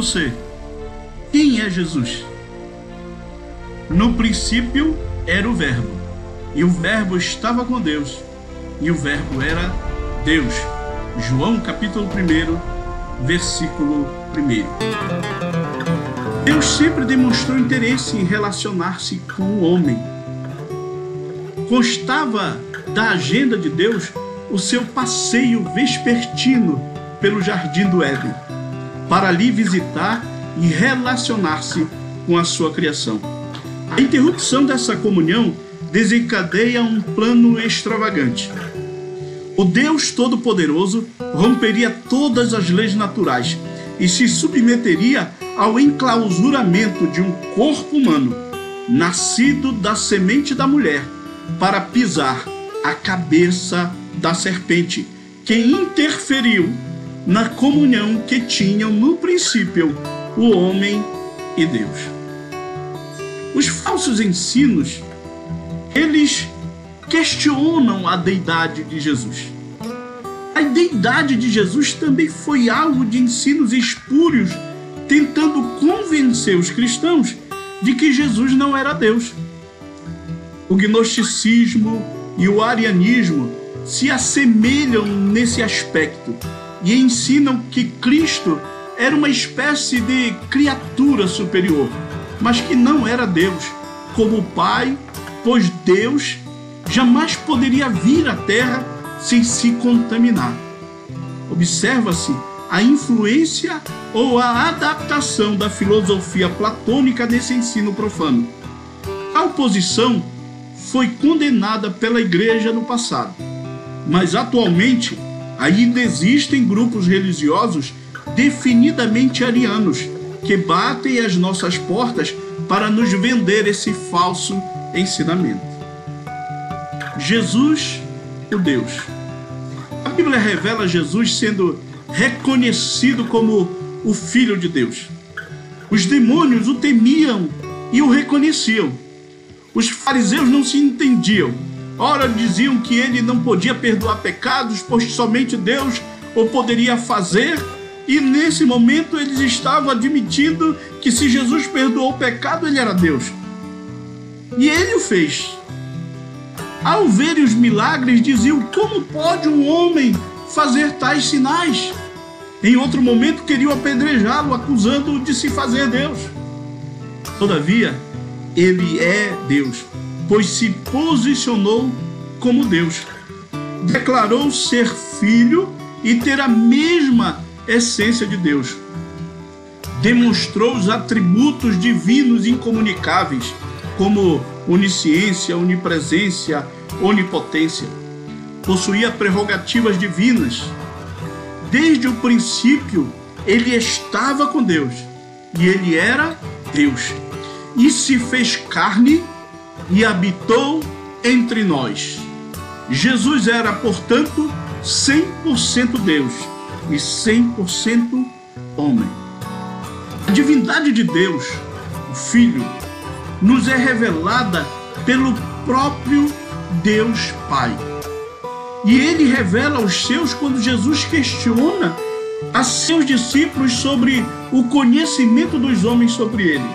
você: quem é Jesus? No princípio era o Verbo, e o Verbo estava com Deus, e o Verbo era Deus. João capítulo 1, versículo 1. Deus sempre demonstrou interesse em relacionar-se com o homem. Constava da agenda de Deus o seu passeio vespertino pelo jardim do Éden, para ali visitar e relacionar-se com a sua criação. A interrupção dessa comunhão desencadeia um plano extravagante. O Deus Todo-Poderoso romperia todas as leis naturais e se submeteria ao enclausuramento de um corpo humano, nascido da semente da mulher, para pisar a cabeça da serpente, que interferiu na comunhão que tinham no princípio o homem e Deus. Os falsos ensinos, eles questionam a deidade de Jesus. A deidade de Jesus também foi alvo de ensinos espúrios, tentando convencer os cristãos de que Jesus não era Deus. O gnosticismo e o arianismo se assemelham nesse aspecto e ensinam que Cristo era uma espécie de criatura superior, mas que não era Deus, como o Pai, pois Deus jamais poderia vir à Terra sem se contaminar. Observa-se a influência ou a adaptação da filosofia platônica nesse ensino profano. A oposição foi condenada pela Igreja no passado, mas atualmente ainda existem grupos religiosos definidamente arianos que batem às nossas portas para nos vender esse falso ensinamento. Jesus, o Deus. A Bíblia revela Jesus sendo reconhecido como o Filho de Deus. Os demônios o temiam e o reconheciam. Os fariseus não se entendiam. Ora diziam que ele não podia perdoar pecados, pois somente Deus o poderia fazer, e nesse momento eles estavam admitindo que se Jesus perdoou o pecado, ele era Deus. E ele o fez. Ao verem os milagres, diziam: como pode um homem fazer tais sinais? Em outro momento queriam apedrejá-lo, acusando-o de se fazer Deus. Todavia, ele é Deus, pois se posicionou como Deus. Declarou ser filho e ter a mesma essência de Deus. Demonstrou os atributos divinos incomunicáveis, como onisciência, onipresença, onipotência. Possuía prerrogativas divinas. Desde o princípio, ele estava com Deus, e ele era Deus. E se fez carne e habitou entre nós. Jesus era, portanto, 100% Deus e 100% homem. A divindade de Deus, o Filho, nos é revelada pelo próprio Deus Pai. E ele revela aos seus quando Jesus questiona a seus discípulos sobre o conhecimento dos homens sobre ele.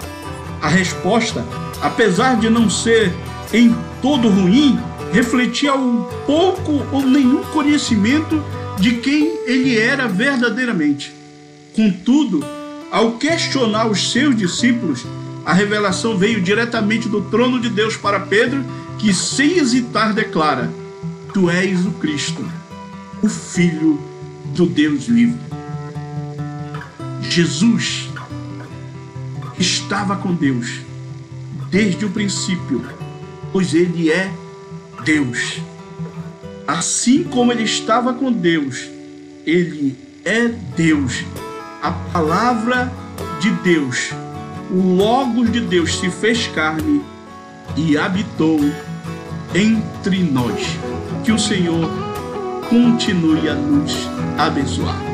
A resposta, apesar de não ser em todo ruim, refletia um pouco ou nenhum conhecimento de quem ele era verdadeiramente. Contudo, ao questionar os seus discípulos, a revelação veio diretamente do trono de Deus para Pedro, que sem hesitar declara: tu és o Cristo, o Filho do Deus vivo. Jesus estava com Deus desde o princípio, pois ele é Deus. Assim como ele estava com Deus, ele é Deus. A palavra de Deus, o Logos de Deus se fez carne e habitou entre nós. Que o Senhor continue a nos abençoar.